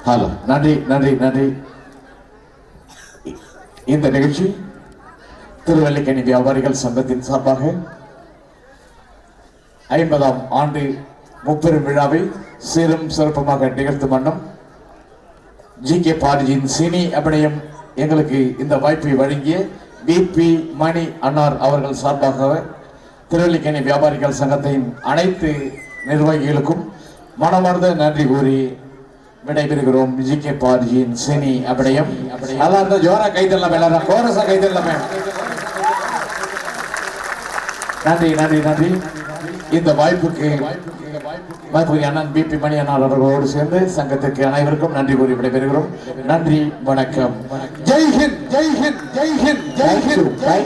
Hello, நன்றி நன்றி நன்றி. இந்த நிகழ்ச்சி திருவல்லிக்கேணி வியாபாரிகள் சங்கத்தின் சார்பாக 50ஆம் ஆண்டு முப்பெரும் விழாவை சீரும் சிறப்புமாக நிகழ்த்தும் வண்ணம் ஜி.கே. பாரதியின் சினி அபிநயம் எங்களுக்கு இந்த வாய்ப்பை வழங்கிய பி.பி. மணி அன்னார் அவர்கள் சார்பாக திருவல்லிக்கேணி வியாபாரிகள் சங்கத்தின் அனைத்து நிர்வாகிகளுக்கும் மனமார்ந்த நன்றி கூறி விடைபெறுகிறோம். ஜி.கே. பாரதியின் சினி அபிநயம். நல்லா இருந்தா ஜோரா கைதெல்லாம் எல்லாரும் கோரசா கைதெல்லாமே. நன்றி நன்றி நன்றி. இந்த வாய்ப்புக்கு அண்ணன் பி.பி. மணி அண்ணார் அவர்களோடு சேர்ந்து சங்கத்திற்கு அனைவருக்கும் நன்றி கூறி விடைபெறுகிறோம். நன்றி, வணக்கம். ஜெய் ஹிந்த், ஜெய் ஹிந்த், ஜெய் ஹிந்த், ஜெய் ஹிந்த்.